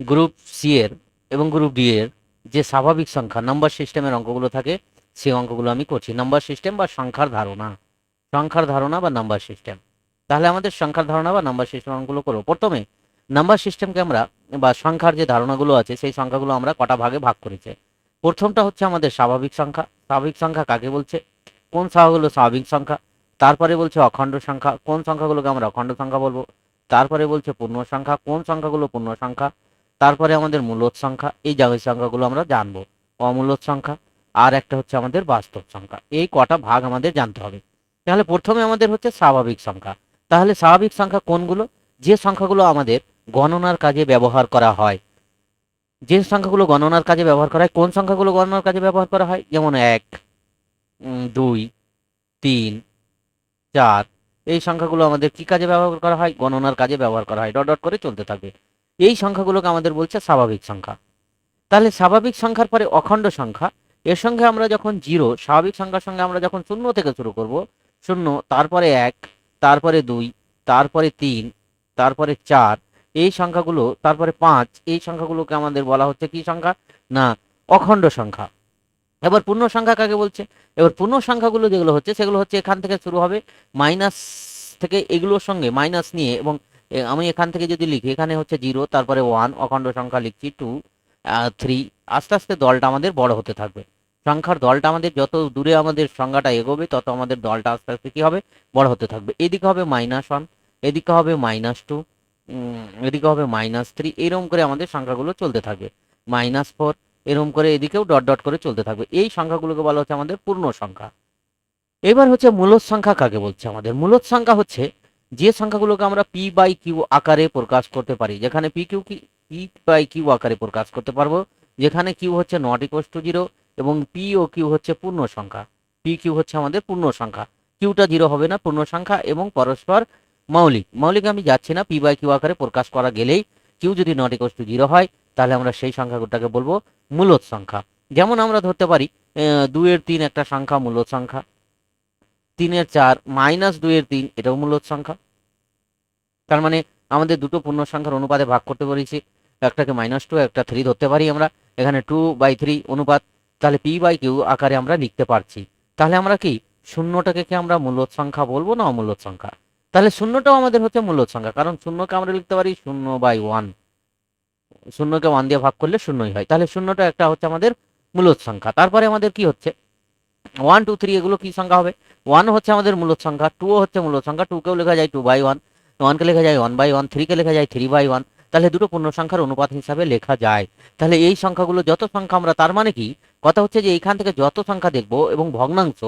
Group C এর এবং group D এর যে স্বাভাবিক সংখ্যা নাম্বার সিস্টেমের অঙ্কগুলো থাকে সেই অঙ্কগুলো আমি করছি। নাম্বার সিস্টেম বা সংখ্যার ধারণা বা নাম্বার সিস্টেম। তাহলে আমাদের সংখ্যার ধারণা বা নাম্বার সিস্টেম অঙ্কগুলো করবো। প্রথমে নাম্বার সিস্টেমকে আমরা বা সংখ্যার যে ধারণাগুলো আছে সেই সংখ্যাগুলো আমরা কটা ভাগে ভাগ করেছি। প্রথমটা হচ্ছে আমাদের স্বাভাবিক সংখ্যা। স্বাভাবিক সংখ্যা কাকে বলছে, কোন সংখ্যাগুলো স্বাভাবিক সংখ্যা। তারপরে বলছে অখণ্ড সংখ্যা, কোন সংখ্যাগুলোকে আমরা অখণ্ড সংখ্যা বলবো। তারপরে বলছে পূর্ণ সংখ্যা, কোন সংখ্যাগুলো পূর্ণ সংখ্যা। তারপরে আমাদের মূলদ সংখ্যা, এই জাতীয় সংখ্যাগুলো আমরা জানবো। অমূলদ সংখ্যা, আর একটা হচ্ছে আমাদের বাস্তব সংখ্যা। এই কটা ভাগ আমাদের জানতে হবে। তাহলে প্রথমে আমাদের হচ্ছে স্বাভাবিক সংখ্যা। তাহলে স্বাভাবিক সংখ্যা কোনগুলো, যে সংখ্যাগুলো আমাদের গণনার কাজে ব্যবহার করা হয়। যে সংখ্যাগুলো গণনার কাজে ব্যবহার করা হয়, কোন সংখ্যাগুলো গণনার কাজে ব্যবহার করা হয়, যেমন 1, 2, 3, 4। এই সংখ্যাগুলো আমাদের কি কাজে ব্যবহার করা হয়, গণনার কাজে ব্যবহার করা হয়। ডট ডট করে চলতে থাকবে। এই সংখ্যাগুলোকে আমাদের বলছে স্বাভাবিক সংখ্যা। তাহলে স্বাভাবিক সংখ্যার পরে অখণ্ড সংখ্যা। এর সঙ্গে আমরা যখন জিরো, স্বাভাবিক সংখ্যার সঙ্গে আমরা যখন শূন্য থেকে শুরু করব, শূন্য, তারপরে 1, তারপরে 2, তারপরে 3, তারপরে 4, এই সংখ্যাগুলো, তারপরে 5, এই সংখ্যাগুলোকে আমাদের বলা হচ্ছে কি সংখ্যা, না অখণ্ড সংখ্যা। এবার পূর্ণ সংখ্যা কাকে বলছে, এবার পূর্ণ সংখ্যাগুলো যেগুলো হচ্ছে সেগুলো হচ্ছে এখান থেকে শুরু হবে, মাইনাস থেকে এগুলোর সঙ্গে মাইনাস নিয়ে, এবং আমি এখান থেকে যদি লিখি, এখানে হচ্ছে 0, তারপরে 1, অখণ্ড সংখ্যা লিখছি 2, 3। আস্তে আস্তে দলটা আমাদের বড় হতে থাকবে। সংখ্যার দলটা আমাদের যত দূরে আমাদের সংখ্যাটা এগোবে তত আমাদের দলটা আস্তে আস্তে কি হবে, বড় হতে থাকবে। এদিকে হবে -1, এদিকে হবে -2, এদিকে হবে -3। এরকম করে আমাদের সংখ্যাগুলো চলতে থাকবে। -4, এরকম করে এদিকেও ডট ডট করে চলতে থাকবে। এই সংখ্যাগুলোকে বলা হচ্ছে আমাদের পূর্ণ সংখ্যা। এবার হচ্ছে মূলদ সংখ্যা কাকে বলছে, আমাদের মূলদ সংখ্যা হচ্ছে যে সংখ্যাগুলোকে আমরা পি বাই কিউ আকারে প্রকাশ করতে পারি, যেখানে পি বাই কিউ আকারে প্রকাশ করতে পারবো, যেখানে কিউ হচ্ছে নট ইকুয়ালস টু 0 এবং পি ও কিউ হচ্ছে পূর্ণ সংখ্যা। পি কিউ হচ্ছে আমাদের পূর্ণ সংখ্যা। কিউটা 0 হবে না, পূর্ণ সংখ্যা এবং পরস্পর মৌলিক। মৌলিক আমি যাচ্ছি না, পি বাই কিউ আকারে প্রকাশ করা গেলেই কিউ যদি নট ইকুয়ালস টু 0 হয় তাহলে আমরা সেই সংখ্যাটাকে বলবো মূলদ সংখ্যা। যেমন আমরা ধরতে পারি 2-এর 3 একটা সংখ্যা মূলদ সংখ্যা, 3-এর 4, -2-এর 3 এটাও মূলদ সংখ্যা। তার মানে আমাদের দুটো পূর্ণ সংখ্যার অনুপাতে ভাগ করতে পেরেছি, একটাকে -2, একটা 3 ধরতে পারি আমরা। এখানে 2/3 অনুপাত। তাহলে পি বাই কিউ আকারে আমরা লিখতে পারছি। তাহলে আমরা কি শূন্যটাকে কি আমরা মূলদ সংখ্যা বলবো না অমূলদ সংখ্যা? তাহলে শূন্যটাও আমাদের হচ্ছে মূলদ সংখ্যা, কারণ শূন্যকে আমরা লিখতে পারি 0/1। শূন্যকে 1 দিয়ে ভাগ করলে শূন্যই হয়। তাহলে শূন্যটা একটা হচ্ছে আমাদের মূলদ সংখ্যা। তারপরে আমাদের কি হচ্ছে, 1, 2, 3 এগুলো কি সংখ্যা হবে। 1 হচ্ছে আমাদের মূলদ সংখ্যা, 2 হচ্ছে মূলদ সংখ্যা, 2 কেও লেখা যায় 2/1, 1 কে লেখা যায় 1/1, 3 কে লেখা যায় 3/1। তাহলে দুটো পূর্ণ সংখ্যার অনুপাত হিসাবে লেখা যায়। তাহলে এই সংখ্যাগুলো যত সংখ্যা আমরা, তার মানে কি কথা হচ্ছে যে এইখান থেকে যত সংখ্যা দেখবো এবং ভগ্নাংশ,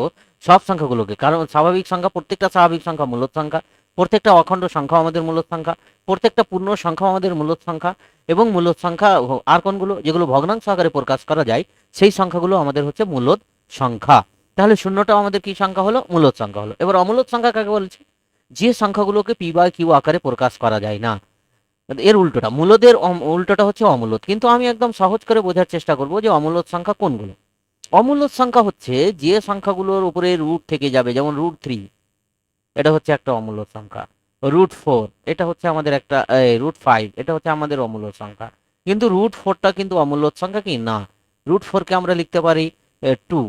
সব সংখ্যাগুলোকে, কারণ স্বাভাবিক সংখ্যা, প্রত্যেকটা স্বাভাবিক সংখ্যা মূলদ সংখ্যা, প্রত্যেকটা অখণ্ড সংখ্যা আমাদের মূলদ সংখ্যা, প্রত্যেকটা পূর্ণ সংখ্যা আমাদের মূলদ সংখ্যা, এবং মূলদ সংখ্যা আর কোনগুলো যেগুলো ভগ্নাংশ আকারে প্রকাশ করা যায় সেই সংখ্যাগুলো আমাদের হচ্ছে মূলদ সংখ্যা। তাহলে শূন্যটাও আমাদের কি সংখ্যা হলো, মূলদ সংখ্যা হলো। এবার অমূলদ সংখ্যা কাকে বলছে, যে সংখ্যাগুলোকে পি বাই কিউ আকারে প্রকাশ করা যায় না। এর উল্টোটা, মূলদের উল্টোটা হচ্ছে অমূলদ। কিন্তু আমি একদম সহজ করে বোঝার চেষ্টা করব যে অমূলদ সংখ্যা কোনগুলো। অমূলদ সংখ্যা হচ্ছে যে সংখ্যাগুলোর উপরে রুট থেকে যাবে, যেমন √3, এটা হচ্ছে একটা অমূলদ সংখ্যা। √4, এটা হচ্ছে আমাদের একটা, √5, এটা হচ্ছে আমাদের অমূলদ সংখ্যা। কিন্তু √4টা কিন্তু অমূলদ সংখ্যা কি না। √4কে আমরা লিখতে পারি 2,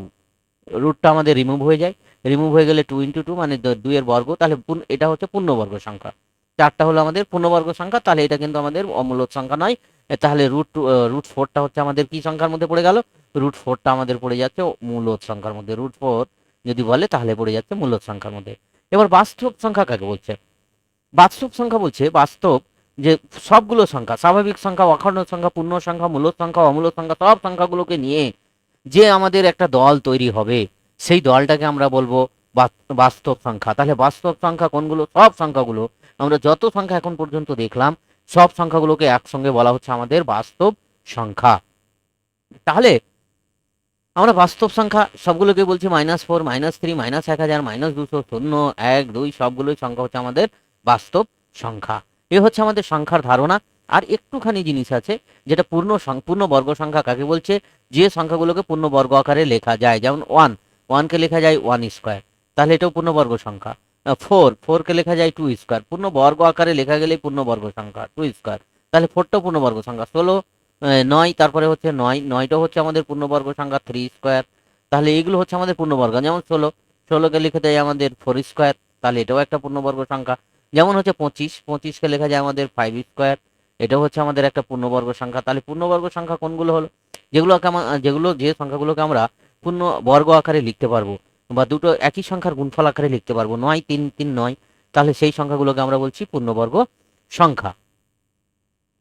রুটটা আমাদের রিমুভ হয়ে যায়। রিমুভ হয়ে গেলে 2 × 2 মানে 2 এর বর্গ। তাহলে এটা হচ্ছে পূর্ণবর্গ সংখ্যা। 4টা হলো আমাদের পূর্ণবর্গ সংখ্যা, তাহলে এটা কিন্তু আমাদের অমূলদ সংখ্যা নয়। তাহলে √4টা হচ্ছে আমাদের কি সংখ্যার মধ্যে পড়ে গেল, √4টা আমাদের পড়ে যাচ্ছে মূলদ সংখ্যার মধ্যে। √4 যদি বলে তাহলে পড়ে যাচ্ছে মূলদ সংখ্যার মধ্যে। এবার বাস্তব সংখ্যা কাকে বলছে, বাস্তব সংখ্যা বলছে বাস্তব যে সবগুলো সংখ্যা, স্বাভাবিক সংখ্যা, অখণ্ড সংখ্যা, পূর্ণ সংখ্যা, মূলদ সংখ্যা, অমূলদ সংখ্যা, সব সংখ্যাগুলোকে নিয়ে যে আমাদের একটা দল তৈরি হবে, সেই দলটাকে আমরা বলবো বাস্তব সংখ্যা। তাহলে বাস্তব সংখ্যা কোনগুলো, সব সংখ্যাগুলো, আমরা যত সংখ্যা এখন পর্যন্ত দেখলাম সব সংখ্যাগুলোকে একসঙ্গে বলা হচ্ছে আমাদের বাস্তব সংখ্যা। তাহলে আমরা বাস্তব সংখ্যা সবগুলোকে বলছি -4, -3, -1000, -200, 0, 1, 2 সবগুলোই সংখ্যা হচ্ছে আমাদের বাস্তব সংখ্যা। এ হচ্ছে আমাদের সংখ্যার ধারণা। আর একটুখানি জিনিস আছে, যেটা পূর্ণ বর্গ সংখ্যা কাকে বলছে, যে সংখ্যাগুলোকে পূর্ণ বর্গ আকারে লেখা যায়, যেমন 1 কে লেখা যায় 1², তাহলে এটাও পূর্ণবর্গ সংখ্যা। 4 কে লেখা যায় 2², পূর্ণ বর্গ আকারে লেখা গেলে পূর্ণবর্গ সংখ্যা 2²। তাহলে 4টা পূর্ণবর্গ সংখ্যা, 16, 9, তারপরে হচ্ছে 9, 9টা হচ্ছে আমাদের পূর্ণবর্গ সংখ্যা 3 স্কোয়ার। তাহলে এগুলো হচ্ছে আমাদের পূর্ণবর্গ, যেমন 16, 16কে লিখে যায় আমাদের 4 স্কোয়ার, তাহলে এটাও একটা পূর্ণবর্গ সংখ্যা। যেমন হচ্ছে 25, 25কে লেখা যায় আমাদের 5 স্কোয়ার, এটাও হচ্ছে আমাদের একটা পূর্ণবর্গ সংখ্যা। তাহলে পূর্ণবর্গ সংখ্যা কোনগুলো হলো? যে সংখ্যাগুলোকে আমরা পূর্ণ বর্গ আকারে লিখতে পারবো, বা দুটো একই সংখ্যার গুণফল আকারে লিখতে পারবো, 9, 3, 3, 9, তাহলে সেই সংখ্যাগুলোকে আমরা বলছি পূর্ণবর্গ সংখ্যা।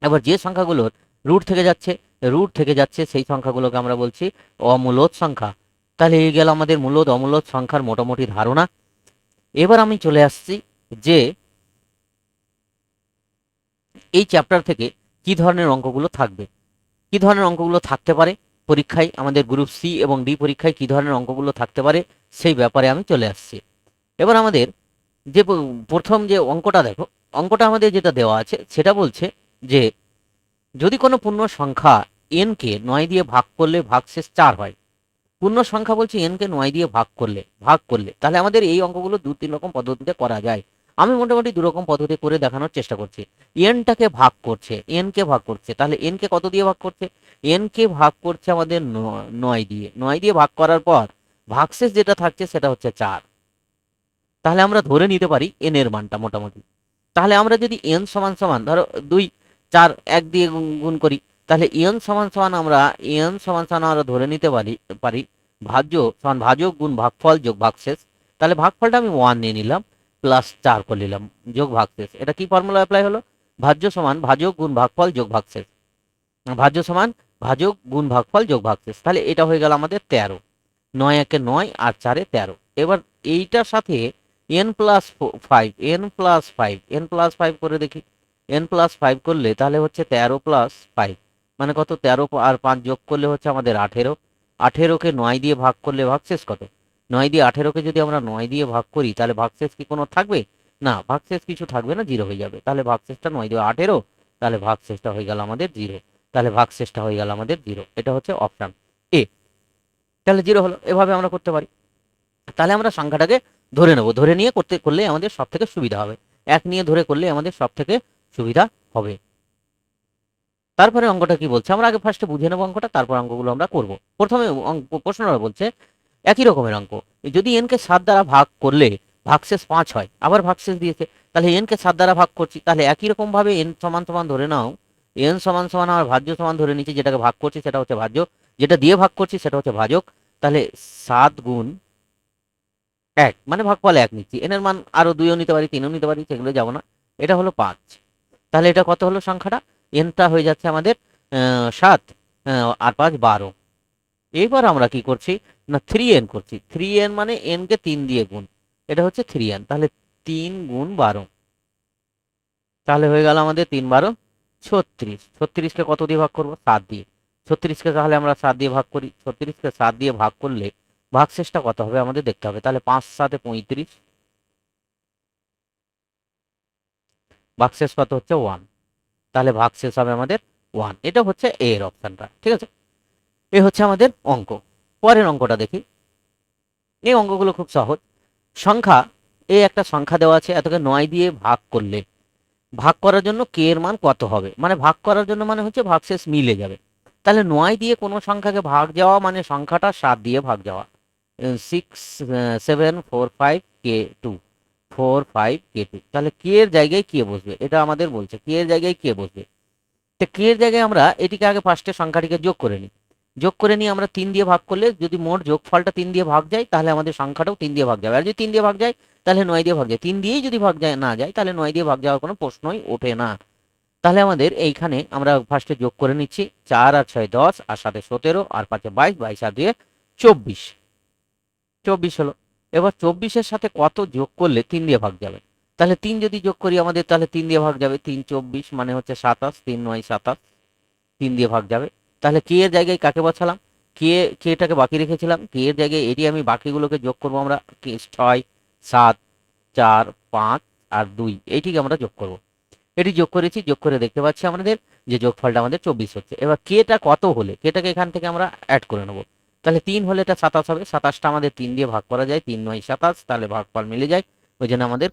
এবার যে সংখ্যাগুলোর রুট থেকে যাচ্ছে সেই সংখ্যাগুলোকে আমরা বলছি অমূলদ সংখ্যা। তাহলে এই গেল আমাদের মূলদ অমূলদ সংখ্যার মোটামুটি ধারণা। এবার আমি চলে আসছি যে এই চ্যাপ্টার থেকে কি ধরনের অঙ্কগুলো থাকবে, কি ধরনের অঙ্কগুলো থাকতে পারে পরীক্ষায়, আমাদের গ্রুপ সি এবং ডি পরীক্ষায় কি ধরনের অঙ্কগুলো থাকতে পারে সেই ব্যাপারে আমি চলে আসছি। এবার আমাদের যে প্রথম যে অঙ্কটা দেখো, অঙ্কটা আমাদের যেটা দেওয়া আছে সেটা বলছে যে যদি কোনো পূর্ণ সংখ্যা n কে 9 দিয়ে ভাগ করলে ভাগশেষ 4 হয়। পূর্ণ সংখ্যা বলছি n কে 9 দিয়ে ভাগ করলে তাহলে আমাদের এই অঙ্কগুলো 2-3 রকম পদ্ধতিতে করা যায়। আমি মোটামুটি 2 রকম পদ্ধতি করে দেখানোর চেষ্টা করছি। কে ভাগ করছে, তাহলে n কে কত দিয়ে ভাগ করছে? n কে ভাগ করছে আমাদের 9 দিয়ে, 9 দিয়ে ভাগ করার পর ভাগশেষ যেটা থাকছে সেটা হচ্ছে 4। তাহলে আমরা ধরে নিতে পারি n এর মানটা মোটামুটি। তাহলে আমরা যদি n সমান সমান ধরো 2, 4, 1 দিয়ে গুণ করি, তাহলে n সমান সমান আমরা ধরে নিতে পারি ভাজ্য সমান ভাজক গুণ ভাগফল যোগ ভাগশেষ। তাহলে ভাগফলটা আমি 1 নিয়ে নিলাম, প্লাস 4 করে নিলাম, যোগ ভাগশেষ। এটা কি ফর্মুলা অ্যাপ্লাই হলো? ভাজ্য সমান ভাজক গুণ ভাগফল যোগ ভাগশেষ, ভাজ্য সমান ভাজক গুণ ভাগফল যোগ ভাগশেষ। তাহলে এটা হয়ে গেল আমাদের 13, 9 একে 9 আর 4 এ 13। এবার এইটার সাথে n প্লাস 5, n প্লাস 5 করে দেখি। n+5 করলে তাহলে হচ্ছে 13 প্লাস 5 মানে কত? 13 আর 5 যোগ করলে হচ্ছে আমাদের 18। 18কে 9 দিয়ে ভাগ করলে ভাগশেষ কত? 9 দিয়ে 18কে যদি আমরা 9 দিয়ে ভাগ করি তাহলে ভাগশেষ কি কোনো থাকবে? না, ভাগশেষ কিছু থাকবে না, 0 হয়ে যাবে। তাহলে ভাগশেষটা 9 দিয়ে 18, তাহলে ভাগশেষটা হয়ে গেল আমাদের 0। তাহলে ভাগশেষটা হয়ে গেল আমাদের 0, এটা হচ্ছে অপশন এ। তাহলে 0 হলো, এভাবে আমরা করতে পারি। তাহলে আমরা সংখ্যাটাকে ধরে নেব, ধরে নিয়ে করলে আমাদের সব থেকে সুবিধা হবে। 1 নিয়ে ধরে করলে আমাদের সব থেকে সুবিধা হবে। তারপরে অঙ্কটা কি বলছে আমরা আগে ফার্স্টে বুঝে নেবো অঙ্কটা, তারপর অঙ্কগুলো আমরা করব। প্রথমে প্রশ্নটা বলছে একই রকমের অঙ্ক, যদি n কে 7 দ্বারা ভাগ করলে ভাগশেষ 5 হয়। আবার ভাগশেষ দিয়েছে, তাহলে n কে 7 দ্বারা ভাগ করছি, তাহলে একই রকম ভাবে n সমান সমান ধরে নাও, n সমান সমান আমার ভাজ্য সমান ধরে নিচ্ছি, যেটাকে ভাগ করছি সেটা হচ্ছে ভাজ্য, যেটা দিয়ে ভাগ করছি সেটা হচ্ছে ভাজক। তাহলে 7 গুণ 1 মানে ভাগফল 1 নিচ্ছি, n এর মান আরো 2ও নিতে পারি, 3ও নিতে পারি, সেগুলো যাবো না। এটা হলো 5। তাহলে এটা কত হলো সংখ্যাটা? nটা হয়ে যাচ্ছে আমাদের 7, আর 5 12। এবার আমরা কি করছি না 3n করছি। 3n মানে n কে 3 দিয়ে গুণ, এটা হচ্ছে 3n। তাহলে 3 গুণ 12, তাহলে হয়ে গেল আমাদের 3 12 36। 36কে কত দিয়ে ভাগ করবো? 7 দিয়ে। 36কে তাহলে আমরা 7 দিয়ে ভাগ করি, 36কে 7 দিয়ে ভাগ করলে ভাগশেষটা কত হবে আমাদের দেখতে হবে। তাহলে 5 7 35, ভাগশেষ কত হচ্ছে 1, তাহলে ভাগশেষ হবে আমাদের 1। এটা হচ্ছে এ এর অপশনটা, ঠিক আছে। এ হচ্ছে আমাদের অঙ্ক। পরের অঙ্কটা দেখি। এই অঙ্কগুলো খুব সহজ। সংখ্যা একটা সংখ্যা দেওয়া আছে, এতকে 9 দিয়ে ভাগ করলে ভাগ করার জন্য কে এর মান কত হবে? মানে ভাগ করার জন্য মানে হচ্ছে ভাগশেষ মিলে যাবে। তাহলে 9 দিয়ে কোনো সংখ্যাকে ভাগ যাওয়া মানে সংখ্যাটা 7 দিয়ে ভাগ যাওয়া। 6 7 4 5 k2, 4 5 k2। তাহলে কে এর জায়গায় কে বসবে, এটা আমাদের বলছে কে এর জায়গায় কে বসবে। তো কে এর জায়গায় আমরা এটিকে আগে ফার্স্টে সংখ্যাটিকে যোগ করে নিই। যোগ করে নিয়ে আমরা 3 দিয়ে ভাগ করলে যদি মোট যোগফলটা 3 দিয়ে ভাগ যায় তাহলে আমাদের সংখ্যাটাও 3 দিয়ে ভাগ যাবে। আর যদি 3 দিয়ে ভাগ যায় তাহলে 9 দিয়ে ভাগ যায়। 3 দিয়েই যদি ভাগ যায় না যায় তাহলে 9 দিয়ে ভাগ যাওয়ার কোনো প্রশ্নই ওঠে না। তাহলে আমাদের এইখানে আমরা ফার্স্টে যোগ করে নিচ্ছি, 4 আর 6 10, আর 7 17, আর 5 22, 22 আর 2 24, 24 হলো। এবার 24-এর সাথে কত যোগ করলে 3 দিয়ে ভাগ যাবে? তাহলে 3 যদি যোগ করি আমাদের, তাহলে 3 দিয়ে ভাগ যাবে, 3 24 মানে হচ্ছে 27, 3 9 27, 3 দিয়ে ভাগ যাবে। তাহলে কে এর জায়গায় কাকে বসালাম? কেটাকে বাকি রেখেছিলাম, কে এর জায়গায় এটি আমি বাকিগুলোকে যোগ করবো আমরা, 6 7 4 5 আর 2, এইটিকে আমরা যোগ করব। এটি যোগ করেছি, যোগ করে দেখতে পাচ্ছি আমাদের যে যোগফলটা আমাদের 24 হচ্ছে। এবার কেটা কত হলে কেটাকে এখান থেকে আমরা অ্যাড করে নেবো। তাহলে 3 হলে এটা 27 হবে, 27টা আমাদের 3 দিয়ে ভাগ করা যায়, 3 9 27, তাহলে ভাগফল মিলে যায়। ওই জন্য আমাদের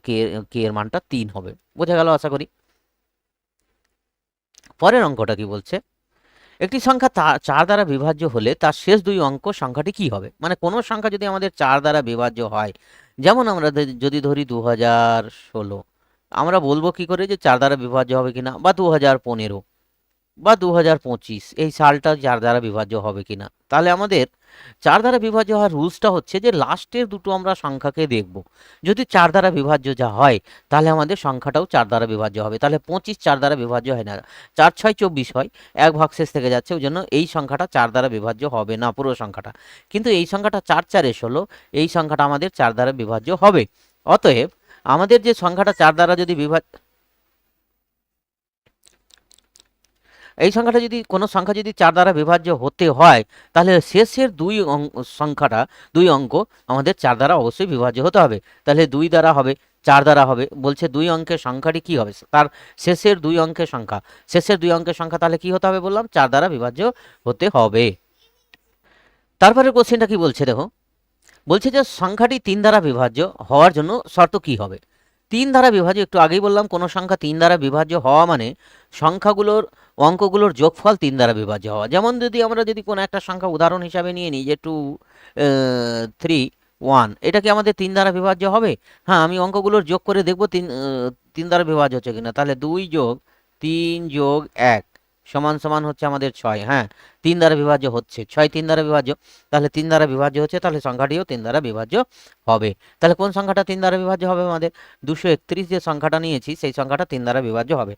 কে এর মানটা 3 হবে। বোঝা গেল আশা করি। পরের অঙ্কটা কি বলছে, একটি সংখ্যা চার দ্বারা বিভাজ্য হলে তার শেষ দুই অঙ্ক সংখ্যাটি কি হবে। মানে কোনো সংখ্যা যদি আমাদের চার দ্বারা বিভাজ্য হয়, যেমন আমরা যদি ধরি 2016, আমরা বলবো কি করে যে চার দ্বারা বিভাজ্য হবে কিনা, বা 2015 বা 2025 এই সালটা চার দ্বারা বিভাজ্য হবে কিনা। তাহলে আমাদের চার দ্বারা বিভাজ্য হওয়ার রুলসটা হচ্ছে যে লাস্টের দুটো আমরা সংখ্যাকে দেখব, যদি চার দ্বারা বিভাজ্য যা হয় তাহলে আমাদের সংখ্যাটাও চার দ্বারা বিভাজ্য হবে। তাহলে 25 চার দ্বারা বিভাজ্য হয় না, 4 6 24 হয়, এক ভাগশেষ থেকে যাচ্ছে, ওই জন্য এই সংখ্যাটা চার দ্বারা বিভাজ্য হবে না পুরো সংখ্যাটা। কিন্তু এই সংখ্যাটা 4 4 16, এই সংখ্যাটা আমাদের চার দ্বারা বিভাজ্য হবে। অতএব আমাদের যে সংখ্যাটা চার দ্বারা যদি এই সংখ্যাটা যদি কোনো সংখ্যা যদি চার দ্বারা বিভাজ্য হতে হয়, তাহলে শেষের সংখ্যাটা দুই অঙ্ক আমাদের চার দ্বারা অবশ্যই বিভাজ্য হতে হবে। তাহলে 2 দ্বারা হবে, 4 দ্বারা হবে, বলছে দুই অঙ্কের সংখ্যাটি কি হবে, তার শেষের দুই অঙ্কের সংখ্যা, শেষের দুই অঙ্কের সংখ্যা তাহলে কি হতে হবে বললাম, চার দ্বারা বিভাজ্য হতে হবে। তারপরে কোশ্চেনটা কি বলছে দেখো, বলছে যে সংখ্যাটি 3 দ্বারা বিভাজ্য হওয়ার জন্য শর্ত কি হবে। 3 দ্বারা বিভাজ্য, একটু আগেই বললাম কোনো সংখ্যা 3 দ্বারা বিভাজ্য হওয়া মানে সংখ্যাগুলোর অঙ্কগুলোর যোগফল 3 দ্বারা বিভাজ্য হওয়া। যেমন যদি আমরা যদি কোনো একটা সংখ্যা উদাহরণ হিসাবে নিয়ে নিই যে 2 3 1, এটা কি আমাদের 3 দ্বারা বিভাজ্য হবে? হ্যাঁ, আমি অঙ্কগুলোর যোগ করে দেখবো 3 দ্বারা বিভাজ্য হচ্ছে কিনা। তাহলে 2 যোগ 3 যোগ 1 সমান সমান হচ্ছে আমাদের 6। হ্যাঁ, 3 দ্বারা বিভাজ্য হচ্ছে, 6 3 দ্বারা বিভাজ্য, তাহলে 3 দ্বারা বিভাজ্য হচ্ছে, তাহলে সংখ্যাটিও 3 দ্বারা বিভাজ্য হবে। তাহলে কোন সংখ্যাটা 3 দ্বারা বিভাজ্য হবে আমাদের, 231 যে সংখ্যাটা নিয়েছি সেই সংখ্যাটা 3 দ্বারা বিভাজ্য হবে,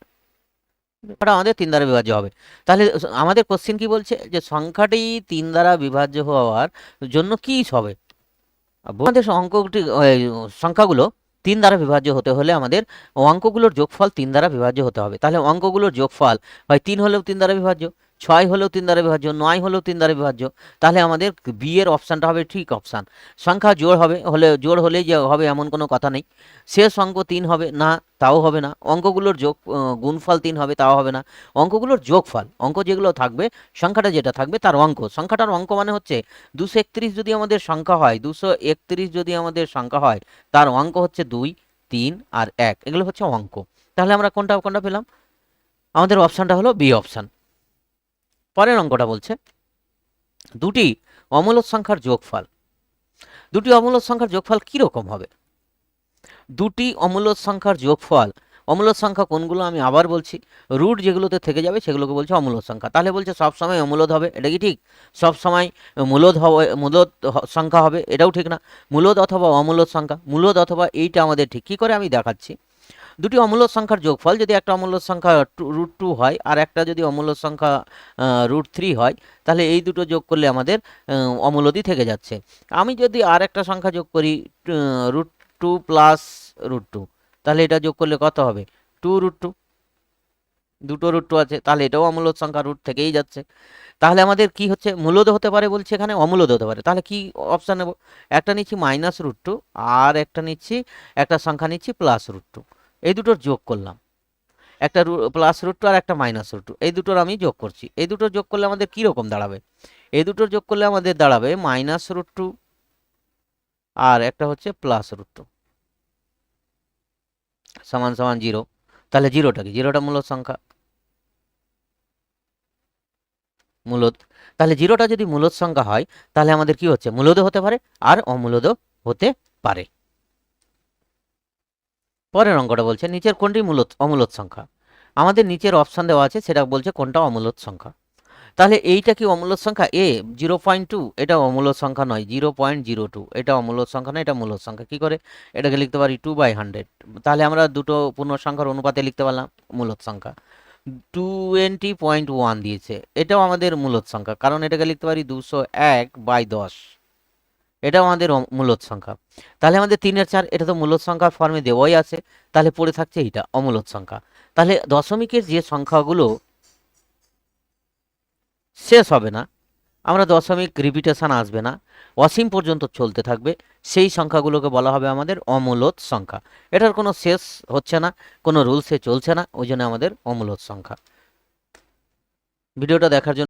সংখ্যাটা আমাদের 3 দ্বারা বিভাজ্য হবে। তাহলে আমাদের কোশ্চেন কি বলছে যে সংখ্যাটি 3 দ্বারা বিভাজ্য হওয়ার জন্য কি হবে। আমাদের অঙ্কটি সংখ্যাগুলো 3 দ্বারা বিভাজ্য হতে হলে আমাদের অঙ্কগুলোর যোগফল 3 দ্বারা বিভাজ্য হতে হবে। তাহলে অঙ্কগুলোর যোগফল হয় 3 হলেও 3 দ্বারা বিভাজ্য, 6 হলেও 3 দ্বারা বিভাজ্য, 9 হলেও 3 দ্বারা বিভাজ্য। তাহলে আমাদের বি এর অপশানটা হবে ঠিক অপশান। সংখ্যা জোড় হবে, জোড় হলেই যে হবে এমন কোনো কথা নেই। শেষ অঙ্ক 3 হবে না, তাও হবে না। অঙ্কগুলোর গুণফল 3 হবে, তাও হবে না। অঙ্কগুলোর যোগফল, অঙ্ক যেগুলো থাকবে, সংখ্যাটা যেটা থাকবে তার অঙ্ক, সংখ্যাটার অঙ্ক মানে হচ্ছে 231 যদি আমাদের সংখ্যা হয়, 231 যদি আমাদের সংখ্যা হয়, তার অঙ্ক হচ্ছে 2 3 আর 1, এগুলো হচ্ছে অঙ্ক। তাহলে আমরা কোনটা কোনটা পেলাম, আমাদের অপশানটা হলো বি অপশান। পরের অঙ্কটা বলছে দুটি অমূলদ সংখ্যার যোগফল, দুটি অমূলদ সংখ্যার যোগফল কিরকম হবে। দুটি অমূলদ সংখ্যার যোগফল, অমূলদ সংখ্যা কোনগুলো আমি আবার বলছি, রুট যেগুলোতে থেকে যাবে সেগুলোকে বলছে অমূলদ সংখ্যা। তাহলে বলছে সবসময় অমূলদ হবে, এটা কি ঠিক? সবসময় মূলদ সংখ্যা হবে, এটাও ঠিক না। মূলদ অথবা অমূলদ সংখ্যা, মূলদ অথবা এইটা আমাদের ঠিক। কী করে আমি দেখাচ্ছি। দুটি অমূলদ সংখ্যার যোগফল যদি একটা অমূলদ সংখ্যা √2 হয় আর একটা যদি অমূলদ সংখ্যা √3 হয়, তাহলে এই দুটো যোগ করলে আমাদের অমূলদই থেকে যাচ্ছে। আমি যদি আর একটা সংখ্যা যোগ করি √2 প্লাস √2, তাহলে এটা যোগ করলে কত হবে, 2√2। দুটো √2 আছে, তাহলে এটাও অমূলদ সংখ্যা, রুট থেকেই যাচ্ছে। তাহলে আমাদের কি হচ্ছে, মূলদ হতে পারে বলছে এখানে, অমূলদ হতে পারে। তাহলে কি অপশান নেব, একটা নিচ্ছি -√2 আর একটা নিচ্ছি, একটা সংখ্যা নিচ্ছি +√2। এই দুটোর যোগ করলাম, একটা +√2 আর একটা -√2, এই দুটোর আমি যোগ করছি। এই দুটোর যোগ করলে আমাদের কি রকম দাঁড়াবে, এই দুটোর যোগ করলে আমাদের দাঁড়াবে -√2 আর একটা হচ্ছে +√2 সমান সমান 0। তাহলে জিরোটা কি, জিরোটা মূলদ সংখ্যা, মূলদ। তাহলে জিরোটা যদি মূলদ সংখ্যা হয় তাহলে আমাদের কি হচ্ছে, মূলদও হতে পারে আর অমূলদও হতে পারে। পরের অঙ্কটা বলছে নিচের কোনটি অমূলদ সংখ্যা। আমাদের নিচের অপশান দেওয়া আছে, সেটা বলছে কোনটা অমূলদ সংখ্যা। তাহলে এইটা কি অমূলদ সংখ্যা, 0.2, এটা অমূলদ সংখ্যা নয়, 0.02, এটা অমূলদ সংখ্যা নয়, এটা মূলদ সংখ্যা। কি করে, এটাকে লিখতে পারি 2/100। তাহলে আমরা দুটো পূর্ণ সংখ্যার অনুপাতে লিখতে পারলাম মূলদ সংখ্যা। 20.1 দিয়েছে, এটাও আমাদের মূলদ সংখ্যা, কারণ এটাকে লিখতে পারি 201/10, এটাও আমাদের মূলদ সংখ্যা। তাহলে আমাদের 3-4, এটা তো মূলদ সংখ্যার ফর্মে দেওয়াই আছে, তাহলে পড়ে থাকছে এইটা অমূলদ সংখ্যা। তাহলে দশমিকের যে সংখ্যাগুলো শেষ হবে না, আমরা দশমিক রিপিটেশন আসবে না, অসীম পর্যন্ত চলতে থাকবে, সেই সংখ্যাগুলোকে বলা হবে আমাদের অমূলদ সংখ্যা। এটার কোনো শেষ হচ্ছে না, কোনো রুলসে চলছে না, ওই জন্য আমাদের অমূলদ সংখ্যা। ভিডিওটা দেখার জন্য